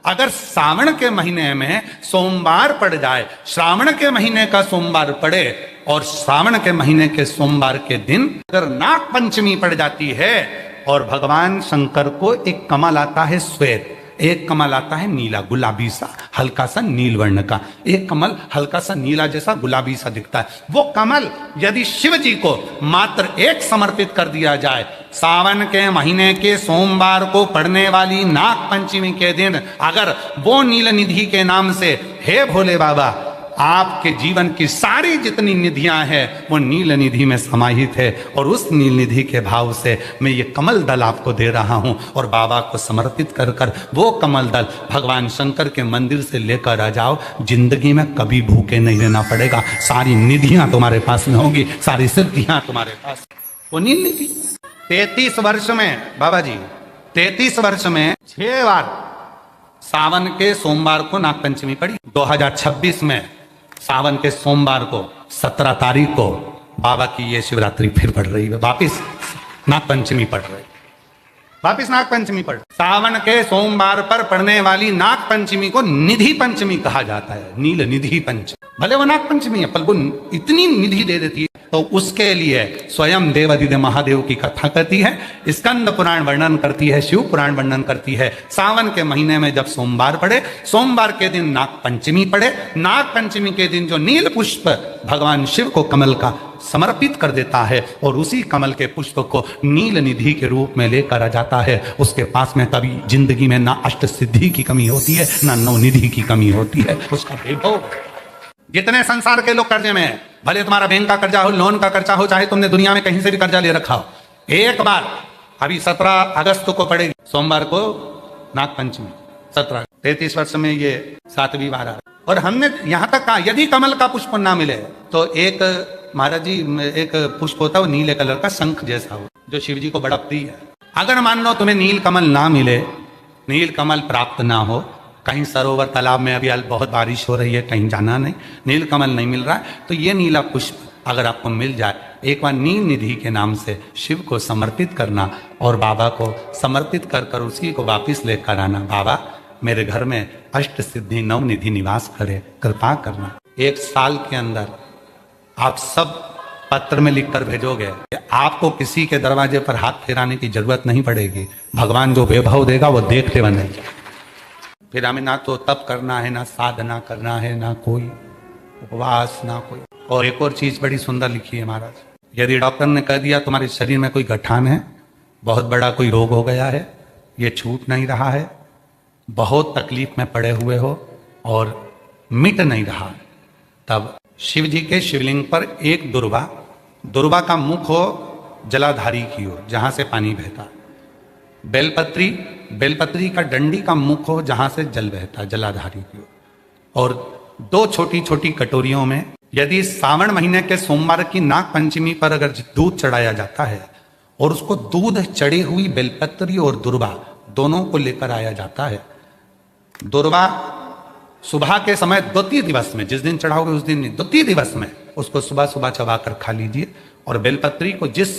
अगर सावन के महीने में सोमवार पड़ जाए, श्रावण के महीने का सोमवार पड़े और सावन के महीने के सोमवार के दिन अगर नाग पंचमी पड़ जाती है और भगवान शंकर को एक कमल आता है श्वेत, एक कमल आता है नीला गुलाबी सा हल्का सा नील वर्ण का, एक कमल हल्का सा नीला जैसा गुलाबी सा दिखता है, वो कमल यदि शिव जी को मात्र एक समर्पित कर दिया जाए, सावन के महीने के सोमवार को पड़ने वाली नाग पंचमी के दिन अगर वो नील निधि के नाम से, हे भोले बाबा आपके जीवन की सारी जितनी निधियां हैं वो नील निधि में समाहित है, और उस नील निधि के भाव से मैं ये कमल दल आपको दे रहा हूं और बाबा को समर्पित कर कर वो कमल दल भगवान शंकर के मंदिर से लेकर आ जाओ, जिंदगी में कभी भूखे नहीं रहना पड़ेगा, सारी निधियां तुम्हारे पास में होंगी, सारी सिद्धियां तुम्हारे पास। वो नील निधि 33 वर्ष में बाबा जी 33 वर्ष में 6 बार सावन के सोमवार को नाग पंचमी पड़ी। 2026 में सावन के सोमवार को 17 तारीख को बाबा की ये शिवरात्रि फिर पड़ रही है, वापिस नाग पंचमी पड़ रही, वापिस नाग पंचमी पड़। सावन के सोमवार पर पड़ने वाली नाग पंचमी को निधि पंचमी कहा जाता है, नील निधि पंचमी। भले वो नाग पंचमी है पर वो इतनी निधि दे देती है, तो उसके लिए स्वयं देवाधिदेव महादेव की कथा करती है, स्कंद पुराण वर्णन करती है, शिव पुराण वर्णन करती है। सावन के महीने में जब सोमवार पड़े, सोमवार के दिन नाग पंचमी पड़े, नाग पंचमी के दिन जो नील पुष्प भगवान शिव को कमल का समर्पित कर देता है और उसी कमल के पुष्प को नील निधि के रूप में लेकर आ जाता है, उसके पास में कभी जिंदगी में ना अष्ट सिद्धि की कमी होती है ना नौ निधि की कमी होती है। उसका वैभव, जितने संसार के लोग कर्जे में है, भले तुम्हारा बैंक का कर्जा हो, लोन का कर्जा हो, चाहे तुमने दुनिया में कहीं से भी कर्जा ले रखा हो, एक बार अभी 17 अगस्त को पड़ेगी, सोमवार को नाग पंचमी, 17 33 वर्ष में ये 7वीं बार आ। और हमने यहां तक कहा यदि कमल का पुष्प ना मिले तो एक महाराज जी एक पुष्प होता है वो नीले कलर का शंख जैसा हो, जो शिव जी को बड़ा प्रिय है। अगर मान लो तुम्हें नील कमल ना मिले, नील कमल प्राप्त ना हो, कहीं सरोवर तालाब में अभी बहुत बारिश हो रही है, कहीं जाना नहीं, नील कमल नहीं मिल रहा है, तो ये नीला पुष्प अगर आपको मिल जाए, एक बार नील निधि के नाम से शिव को समर्पित करना और बाबा को समर्पित कर कर उसी को वापिस लेकर आना। बाबा मेरे घर में अष्ट सिद्धि नव निधि निवास करे, कृपा करना। 1 साल के अंदर आप सब पत्र में लिखकर भेजोगे, आपको किसी के दरवाजे पर हाथ फेराने की जरूरत नहीं पड़ेगी, भगवान जो वैभव देगा वो देखते बनेगा। फिर हमें ना तो तप करना है, ना साधना करना है, ना कोई उपवास, ना कोई। और एक और चीज बड़ी सुंदर लिखी है महाराज, यदि डॉक्टर ने कह दिया तुम्हारे शरीर में कोई गठान है, बहुत बड़ा कोई रोग हो गया है, ये छूट नहीं रहा है, बहुत तकलीफ में पड़े हुए हो और मिट नहीं रहा, तब शिव जी के शिवलिंग पर एक दुर्वा का मुख हो जलाधारी की ओर जहां से पानी बहता, बेलपत्री का डंडी का मुख हो जहां से जल बहता जलाधारी की ओर, और 2 छोटी छोटी कटोरियों में यदि सावन महीने के सोमवार की नाग पंचमी पर अगर दूध चढ़ाया जाता है और उसको दूध चढ़ी हुई बेलपत्री और दुर्वा दोनों को लेकर आया जाता है, दुर्वा सुबह के समय द्वितीय दिवस में, जिस दिन चढ़ाओगे उस दिन नहीं, द्वितीय दिवस में उसको सुबह सुबह चबाकर खा लीजिए, और बेलपत्री को जिस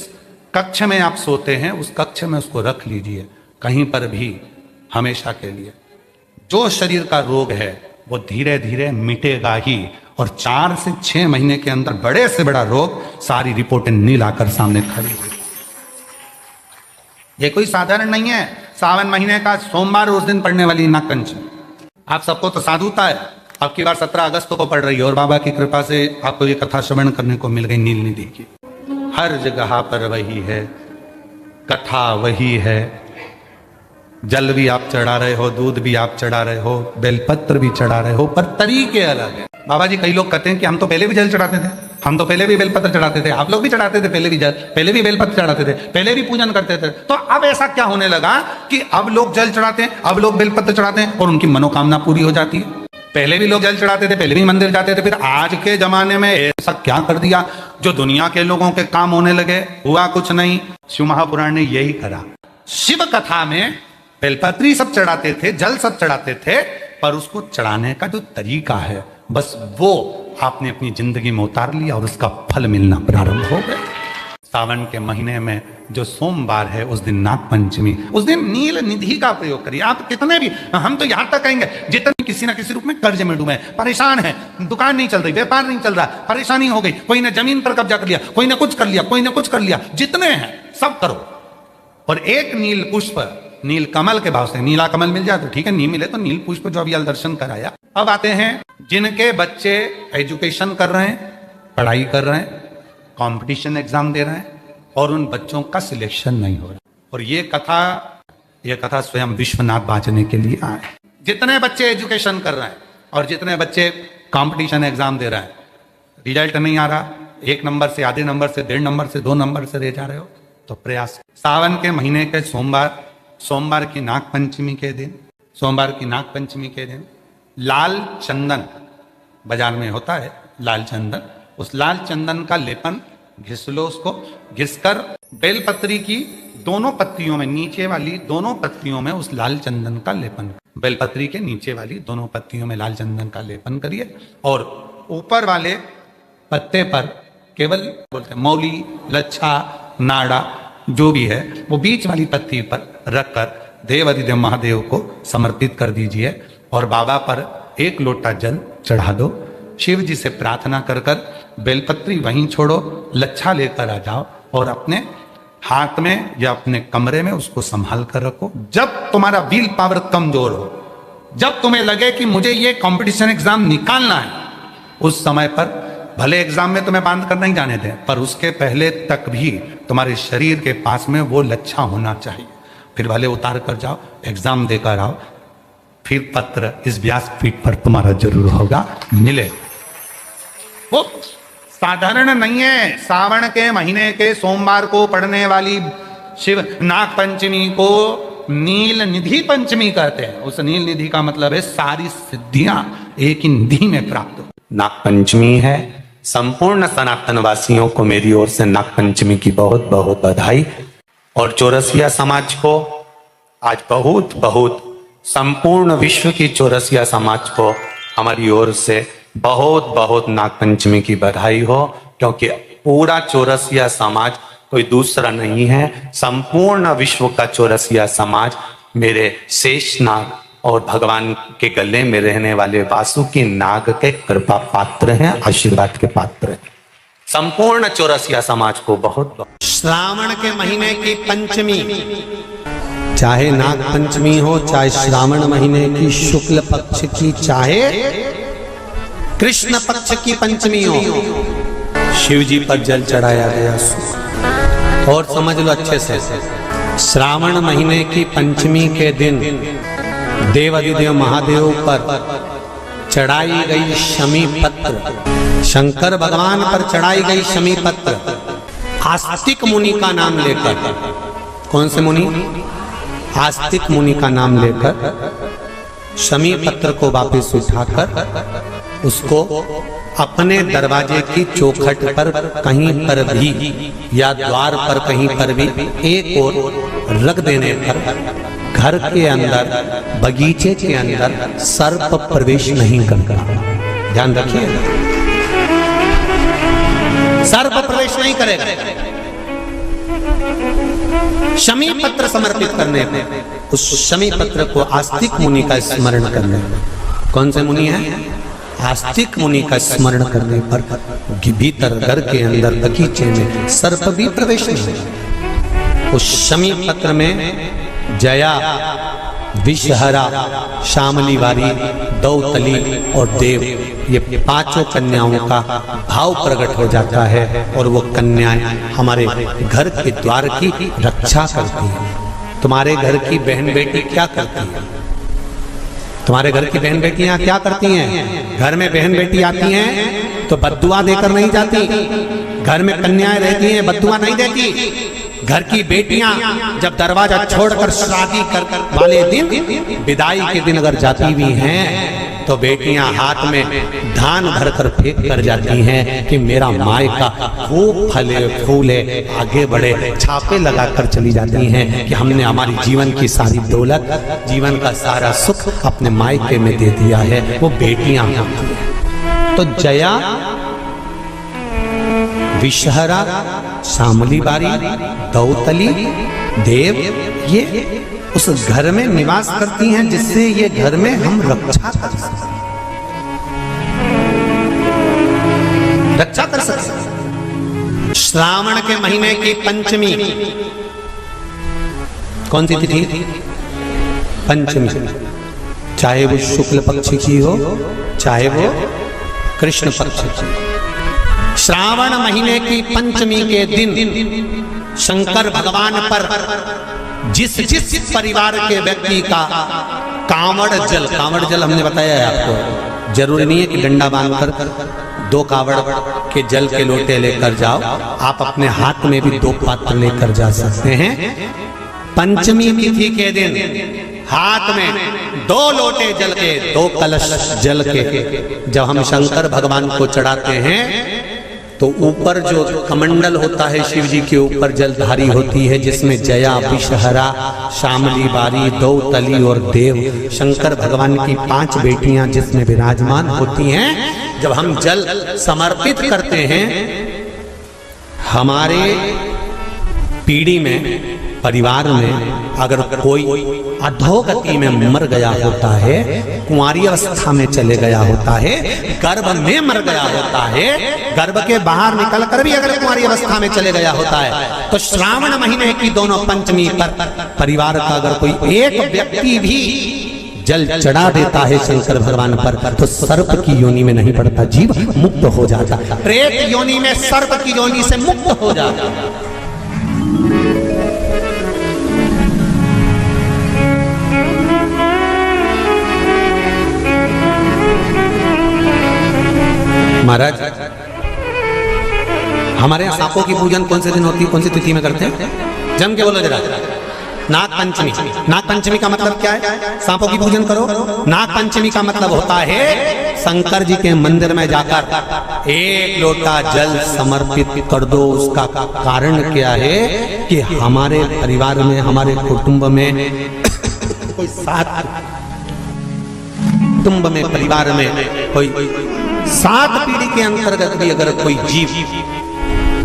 कक्ष में आप सोते हैं उस कक्ष में उसको रख लीजिए, कहीं पर भी हमेशा के लिए। जो शरीर का रोग है वो धीरे धीरे मिटेगा ही, और 4 से 6 महीने के अंदर बड़े से बड़ा रोग सारी रिपोर्टें नील आकर सामने खड़ी हुई। ये कोई साधारण नहीं है, सावन महीने का सोमवार उस दिन पड़ने वाली नाग पंचमी। आप सबको तो साधुता है, अब की बार 17 अगस्त को पड़ रही है, और बाबा की कृपा से आपको ये कथा श्रवण करने को मिल गई नील निधि की। हर जगह पर वही है, कथा वही है, जल भी आप चढ़ा रहे हो, दूध भी आप चढ़ा रहे हो, बेलपत्र भी चढ़ा रहे हो, पर तरीके अलग है। बाबा जी कई लोग कहते हैं कि हम तो पहले भी जल चढ़ाते थे, हम तो पहले भी बेलपत्र चढ़ाते थे, आप लोग भी चढ़ाते थे पहले भी जल, पहले भी बेलपत्र चढ़ाते थे, पहले भी पूजन करते थे, तो अब ऐसा क्या होने लगा कि अब लोग जल चढ़ाते हैं, अब लोग बेलपत्र चढ़ाते हैं और उनकी मनोकामना पूरी हो जाती है। पहले भी लोग जल चढ़ाते थे, पहले भी मंदिर जाते थे, फिर आज के जमाने में ऐसा क्या कर दिया जो दुनिया के लोगों के काम होने लगे? हुआ कुछ नहीं, शिव महापुराण ने यही करा। शिव कथा में बेलपत्री सब चढ़ाते थे, जल सब चढ़ाते थे, पर उसको चढ़ाने का जो तरीका है बस वो आपने अपनी जिंदगी में उतार लिया और उसका फल मिलना प्रारंभ हो गया। सावन के महीने में जो सोमवार है उस दिन नाग पंचमी, उस दिन नील निधि का प्रयोग करिए। आप कितने भी, हम तो यहां तक कहेंगे जितने किसी ना किसी रूप में कर्ज में डूबे, परेशान है, दुकान नहीं चल रही, व्यापार नहीं चल रहा, परेशानी हो गई, कोई ने जमीन पर कब्जा कर लिया, कोई ने कुछ कर लिया, कोई ने कुछ कर लिया, जितने हैं सब करो। और एक नील पुष्प नील कमल के भाव से, नीला कमल मिल जाए तो ठीक है, नहीं मिले तो नील पुष्प जो अभी दर्शन कराया। अब आते हैं जिनके बच्चे एजुकेशन कर रहे हैं, पढ़ाई कर रहे हैं, कंपटीशन एग्जाम दे रहे हैं और उन बच्चों का सिलेक्शन नहीं हो रहा, और ये कथा स्वयं विश्वनाथ बांचने के लिए आए। जितने बच्चे एजुकेशन कर रहे हैं और जितने बच्चे कंपटीशन एग्जाम दे रहे हैं, रिजल्ट नहीं आ रहा, 1 नंबर से, आधे नंबर से, 1.5 नंबर से, 2 नंबर से रह जा रहे हो, तो प्रयास। सावन के महीने के सोमवार की नाग पंचमी के दिन, सोमवार की नाग पंचमी के दिन लाल चंदन बाजार में होता है, लाल चंदन, उस लाल चंदन का लेपन घिस लो, उसको घिसकर बेलपत्री की दोनों पत्तियों में, नीचे वाली दोनों पत्तियों में उस लाल चंदन का लेपन, बेलपत्री के नीचे वाली दोनों पत्तियों में लाल चंदन का लेपन करिए, और ऊपर वाले पत्ते पर केवल बोलते हैं मौली, लच्छा, नाड़ा जो भी है वो बीच वाली पत्ती पर रखकर देवाधिदेव महादेव को समर्पित कर दीजिए और बाबा पर 1 लोटा जल चढ़ा दो। शिव जी से प्रार्थना कर कर बेलपत्री वहीं छोड़ो, लच्छा लेकर आ जाओ और अपने हाथ में या अपने कमरे में उसको संभाल कर रखो। जब तुम्हारा विल पावर कमजोर हो, जब तुम्हें लगे कि मुझे ये कंपटीशन एग्जाम निकालना है, उस समय पर भले एग्जाम में तुम्हें बांध कर नहीं जाने दें, पर उसके पहले तक भी तुम्हारे शरीर के पास में वो लच्छा होना चाहिए। फिर भले उतार कर जाओ, एग्जाम देकर आओ, फिर पत्र इस व्यासपीठ पर तुम्हारा जरूर होगा, मिले। वो साधारण नहीं है। सावन के महीने के सोमवार को पढ़ने वाली शिव नाग पंचमी को नील निधि पंचमी कहते हैं। उस नील निधि का मतलब है सारी सिद्धियां एक ही निधि में प्राप्त हो। नाग पंचमी है। संपूर्ण सनातन वासियों को मेरी ओर से नाग पंचमी की बहुत बहुत बधाई, और चौरसिया समाज को आज बहुत बहुत, संपूर्ण विश्व की चौरसिया समाज को हमारी ओर से बहुत बहुत नाग पंचमी की बधाई हो, क्योंकि पूरा चौरसिया समाज कोई दूसरा नहीं है। संपूर्ण विश्व का चौरसिया समाज मेरे शेष नाग और भगवान के गले में रहने वाले वासुकी नाग के कृपा पात्र हैं, आशीर्वाद के पात्र हैं। संपूर्ण चौरसिया समाज को बहुत बहुत। श्रावण के महीने की पंचमी, चाहे नाग पंचमी हो, चाहे श्रावण महीने की शुक्ल पक्ष की, चाहे कृष्ण पक्ष की पंचमी हो, शिव जी पर जल चढ़ाया गया। और समझ लो अच्छे से, श्रावण महीने की पंचमी के दिन देवाधिदेव महादेव पर चढ़ाई गई शमी पत्र, शंकर भगवान पर चढ़ाई गई शमी पत्र, आस्तिक मुनि का नाम लेकर, कौन से मुनि? आस्तिक मुनि का नाम लेकर शमी पत्र को वापस उठाकर उसको अपने दरवाजे की चौखट पर कहीं पर भी या द्वार पर कहीं पर भी एक ओर रख देने पर घर के अंदर, बगीचे के अंदर सर्प प्रवेश नहीं करता। ध्यान रखिए, सर्प प्रवेश नहीं करेगा। शमी पत्र समर्पित करने पर, उस शमी पत्र को आस्तिक मुनि का स्मरण करने पर, कौन से मुनि है? आस्तिक मुनि का स्मरण करने पर भीतर घर के अंदर बगीचे में सर्प भी प्रवेश नहीं। उस शमी पत्र में जया, विषहरा, शामली वारी, दौतली और देव, ये 5 कन्याओं का भाव प्रकट हो जाता है और वो कन्याएं हमारे घर के द्वार की रक्षा करती हैं। तुम्हारे घर की बहन बेटी क्या करती है? तुम्हारे घर की बहन बेटियां क्या करती हैं? घर में बहन बेटी आती हैं तो बद्दुआ देकर नहीं जाती। घर में कन्याएं रहती हैं, बद्दुआ नहीं देती। घर की बेटियां जब दरवाजा छोड़कर शादी कर वाले दिन, विदाई के दिन अगर जाती भी हैं तो बेटियां हाथ में धान भरकर फेंक कर जाती हैं कि मेरा मायका खूब फले फूले आगे बढ़े। छापे लगाकर चली जाती हैं कि हमने हमारी जीवन की सारी दौलत, जीवन का सारा सुख अपने मायके में दे दिया है। वो बेटियां होती हैं। तो जया, विषहरा, शामली बारी, दौतली, देव, ये उस घर में निवास करती हैं जिससे ये घर में हम रक्षा कर सकते, रक्षा कर सकते। श्रावण के महीने की पंचमी, कौन सी तिथि? पंचमी, चाहे वो शुक्ल पक्ष की हो चाहे वो कृष्ण पक्ष की। श्रावण महीने की पंचमी के दिन शंकर भगवान पर जिस जिस परिवार के व्यक्ति का कांवड़ जल हमने बताया है आपको, जरूरी नहीं है कि डंडा बांधकर 2 कावड़ के जल के लोटे लेकर जाओ, आप अपने हाथ में भी 2 पात्र लेकर जा सकते हैं। पंचमी तिथि के दिन हाथ में 2 लोटे जल के, 2 कलश जल के जब हम शंकर भगवान को चढ़ाते हैं तो ऊपर जो कमंडल होता है शिव जी के ऊपर जलधारी होती है, जिसमें जया, विषहरा, शामली बारी, दौतली और देव, शंकर भगवान की 5 बेटियां जिसमें विराजमान होती हैं। जब हम जल समर्पित करते हैं, हमारे पीढ़ी में, परिवार में अगर कोई अधोगति में मर गया होता है, कुंवारी अवस्था में चले गया होता है, गर्भ में मर गया होता है, गर्भ के बाहर निकल कर भी अगर कुंवारी अवस्था में चले गया होता है, तो श्रावण महीने की दोनों पंचमी पर परिवार का अगर कोई एक व्यक्ति भी जल चढ़ा देता है शंकर भगवान पर, तो सर्प की योनि में नहीं पड़ता, जीव मुक्त हो जाता, प्रेत योनि में सर्प की योनि से मुक्त हो जाता। महाराज, हमारे यहाँ सांपों की पूजन कौन से दिन होती है, कौन सी तिथि में करते हैं? जम के बोलो जरा। नाग पंचमी। नाग पंचमी का मतलब क्या है? सांपों की पूजन करो। नाग पंचमी का मतलब होता है शंकर जी के मंदिर में जाकर 1 लोटा जल समर्पित कर दो। उसका कारण क्या है कि हमारे परिवार में, हमारे कुटुंब में कोई 7 कुटुंब में, परिवार में कोई 7 पीढ़ी के अंतर्गत भी अगर कोई जीव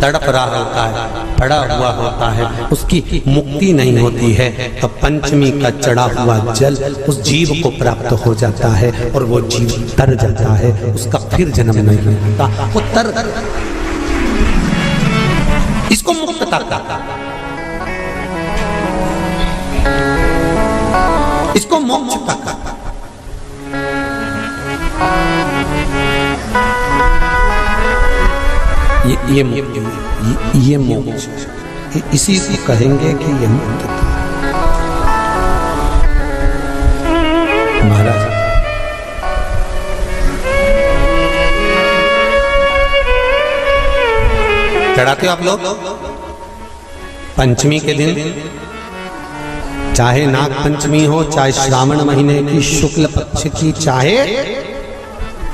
तड़प रहा होता है, पड़ा हुआ होता है, उसकी मुक्ति नहीं होती है, तो पंचमी का चढ़ा हुआ जल उस जीव को प्राप्त हो जाता है और वो जीव तर जाता है, उसका फिर जन्म नहीं होता, वो तर, इसको मुक्तता कहता है, इसको मोक्षता कहता है। ये मोक्ष, इसी को कहेंगे कि ये मुक्तता। महाराज, चढ़ाते हो आप लोग पंचमी के दिन, चाहे नाग पंचमी हो, चाहे श्रावण महीने की शुक्ल पक्ष की, चाहे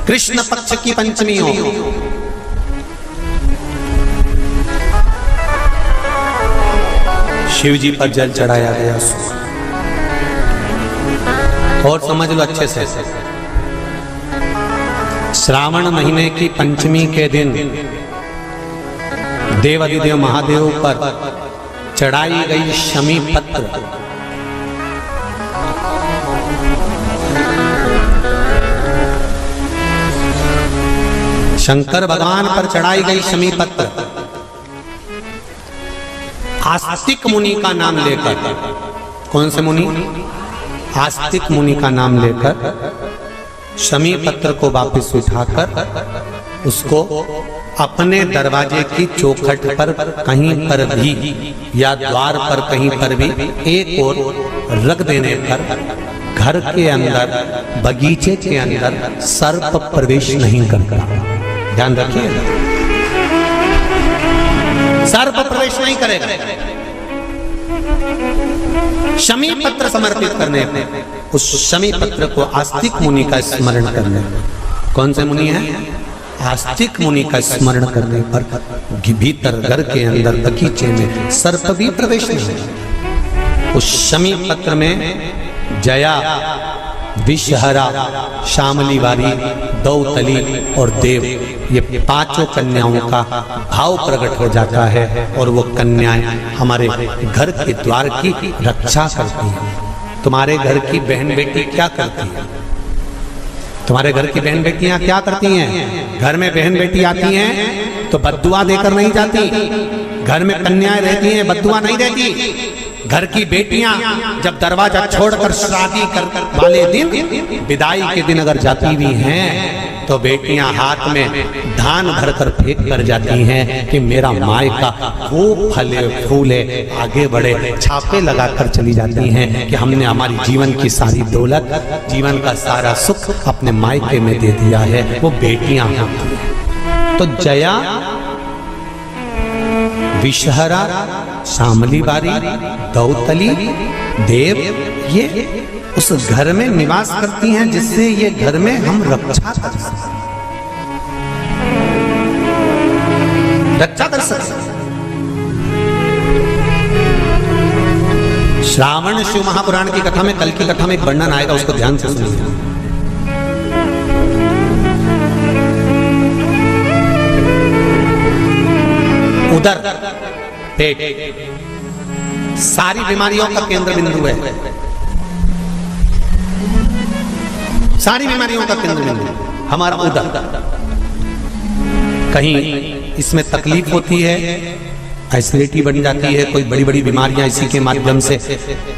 कृष्ण पक्ष की पंचमी हो, शिव जी पर जल चढ़ाया गया। और समझ लो अच्छे से, श्रावण महीने की पंचमी के दिन देवाधिदेव महादेव पर चढ़ाई गई शमी पत्र, शंकर भगवान पर चढ़ाई गई शमी पत्र आस्तिक मुनि का नाम लेकर, कौन से मुनि? आस्तिक मुनि का नाम लेकर शमी पत्र को वापस उठाकर उसको अपने दरवाजे की चौखट पर कहीं पर भी या द्वार पर कहीं पर भी एक ओर रख देने पर घर के अंदर, बगीचे के अंदर सर्प प्रवेश नहीं करता। ध्यान रखिए, सर्प प्रवेश नहीं करेगा। शमी पत्र समर्पित करने पे, उस शमी पत्र को आस्तिक मुनि का स्मरण करने, कौन से मुनि है? आस्तिक मुनि का स्मरण करने पर भीतर घर के अंदर बगीचे में सर्प भी प्रवेश नहीं। उस शमी पत्र में जया, विषहरा, श्यामली बारी, दौतली और देव, ये पांचों कन्याओं का भाव प्रकट हो जाता है और वो कन्याएं हमारे घर के द्वार की रक्षा करती हैं। तुम्हारे घर की बहन बेटी क्या करती है? तुम्हारे घर की बहन बेटियां क्या करती हैं? घर में बहन बेटी आती हैं तो बद्दुआ देकर नहीं जाती। घर में कन्याएं रहती हैं, बद्दुआ नहीं देती। घर की बेटियां जब दरवाजा छोड़कर शादी कर वाले दिन, विदाई के दिन अगर जाती भी हैं तो बेटियां हाथ में धान भरकर फेंक कर जाती हैं कि मेरा मायका वो फले फूले आगे बढ़े। छापे लगाकर चली जाती हैं कि हमने हमारी जीवन की सारी दौलत, जीवन का सारा सुख अपने मायके में दे दिया है। वो बेटियां होती हैं। तो जया, विषहरा, श्यामली बारी, दौतली, देव, ये उस घर में निवास करती हैं जिससे ये घर में हम रक्षा कर सकते, रक्षा कर सकते। श्रावण शिव महापुराण की कथा में, कल की कथा में एक वर्णन आएगा, उसको ध्यान से सुनिए। उदर, पेट सारी बीमारियों का केंद्र बिंदु है। सारी बीमारियों का केंद्र बिंदु हमारा उदर। कहीं इसमें तकलीफ होती है, एसिडिटी बन जाती है, कोई बड़ी बड़ी बीमारियां इसी के माध्यम से,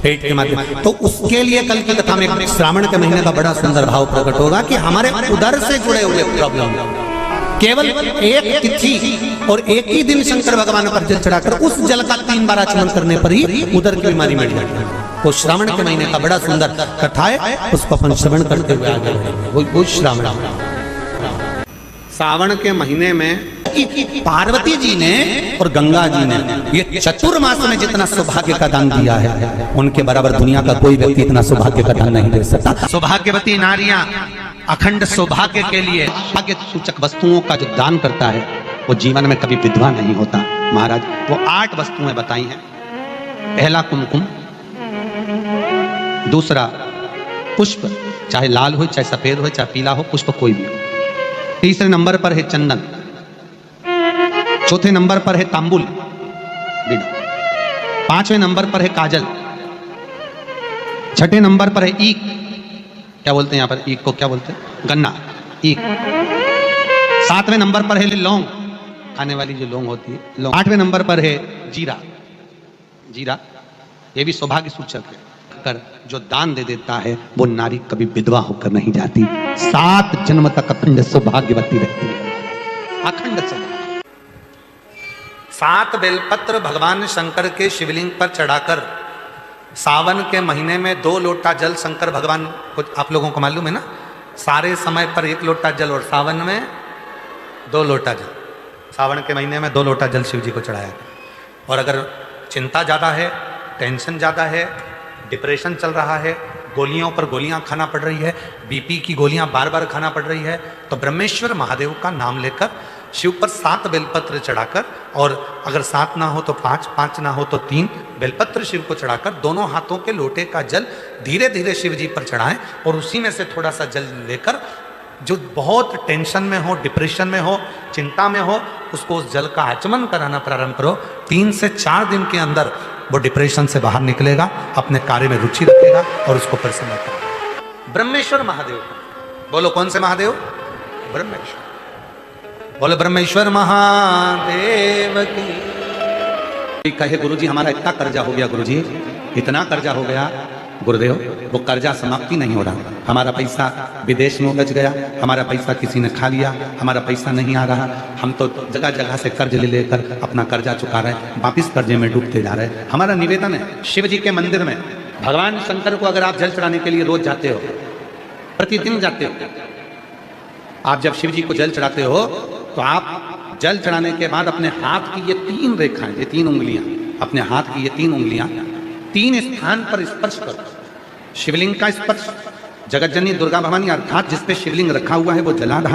पेट के माध्यम, तो उसके लिए कल की कथा में श्रावण के महीने का बड़ा सुंदर भाव प्रकट होगा कि हमारे उदर से जुड़े हुए प्रॉब्लम, केवल एक तिथि और एक ही दिन शंकर भगवान पर जल चढ़ाकर उस जल का 3 बार आचमन करने पर ही उदर की बीमारी मिट जाती है। वो श्रावण के महीने का बड़ा सुंदर कथा है, उसको अपन श्रवण करते हुए आगे बढ़ेंगे। वो श्रावण, सावन के महीने में पार्वती जी ने और गंगा जी ने ये चतुर्मास में जितना सौभाग्य का दान दिया है, उनके बराबर दुनिया का कोई व्यक्ति इतना सौभाग्य का दान नहीं दे सकता। सौभाग्यवती नारियां अखंड सौभाग्य के लिए भाग्य सूचक वस्तुओं का जो दान करता है वो जीवन में कभी विधवा नहीं होता। महाराज वो 8 वस्तुएं बताई हैं। पहला कुमकुम, दूसरा पुष्प, चाहे लाल हो, चाहे सफेद हो, चाहे पीला हो, पुष्प कोई भी हो। तीसरे नंबर पर है चंदन, चौथे नंबर पर है तांबुल, 5वें नंबर पर है काजल, 6ठे नंबर पर है ईख, क्या बोलते हैं यहाँ पर ईख को, क्या बोलते हैं, गन्ना, ईख। 7वें नंबर पर है लौंग, खाने वाली जो लौंग होती है, लौंग। 8वें नंबर पर है जीरा, जीरा ये भी सौभाग्य सूचक है। कर जो दान दे देता है वो नारी कभी विधवा होकर नहीं जाती, 7 जन्म तक अखंड सौभाग्यवती रहती है, अखंड सौभाग्य। 7 बेलपत्र भगवान शंकर के शिवलिंग पर चढ़ाकर सावन के महीने में 2 लोटा जल शंकर भगवान को, आप लोगों को मालूम है ना, सारे समय पर 1 लोटा जल और सावन में 2 लोटा जल। सावन के महीने में 2 लोटा जल शिव जी को चढ़ाया। और अगर चिंता ज़्यादा है, टेंशन ज़्यादा है, डिप्रेशन चल रहा है, गोलियों पर गोलियां खाना पड़ रही है, बीपी की गोलियां बार बार खाना पड़ रही है, तो ब्रह्मेश्वर महादेव का नाम लेकर शिव पर 7 बेलपत्र चढ़ाकर, और अगर 7 ना हो तो 5, 5 ना हो तो 3 बेलपत्र शिव को चढ़ाकर दोनों हाथों के लोटे का जल धीरे धीरे शिव जी पर चढ़ाएं और उसी में से थोड़ा सा जल लेकर जो बहुत टेंशन में हो, डिप्रेशन में हो, चिंता में हो, उसको उस जल का आचमन कराना प्रारंभ करो। 3 से 4 दिन के अंदर वो डिप्रेशन से बाहर निकलेगा, अपने कार्य में रुचि रखेगा और उसको प्रसन्न करेगा। ब्रह्मेश्वर महादेव, बोलो कौन से महादेव? ब्रह्मेश्वर। बोलो ब्रह्मेश्वर महादेव की। कहे गुरुजी हमारा इतना कर्जा हो गया, गुरुजी इतना कर्जा हो गया गुरुदेव, वो कर्जा समाप्ति नहीं हो रहा। हमारा पैसा विदेश में उलझ गया, हमारा पैसा किसी ने खा लिया, हमारा पैसा नहीं आ रहा, हम तो जगह जगह से कर्ज ले लेकर अपना कर्जा चुका रहे, वापिस कर्जे में डूबते जा रहे। हमारा निवेदन है शिव जी के मंदिर में भगवान शंकर को अगर आप जल चढ़ाने के लिए रोज जाते हो, प्रतिदिन जाते हो, आप जब शिव जी को जल चढ़ाते हो तो आप जल चढ़ाने के बाद अपने हाथ की ये 3 रेखाएं, ये 3 उंगलियां, अपने हाथ की ये 3 उंगलियां 3 स्थान पर स्पर्श करो। शिवलिंग का स्पर्श, जगत जननी दुर्गा भवानी अर्थात जिस पे शिवलिंग रखा हुआ है वो जलाधार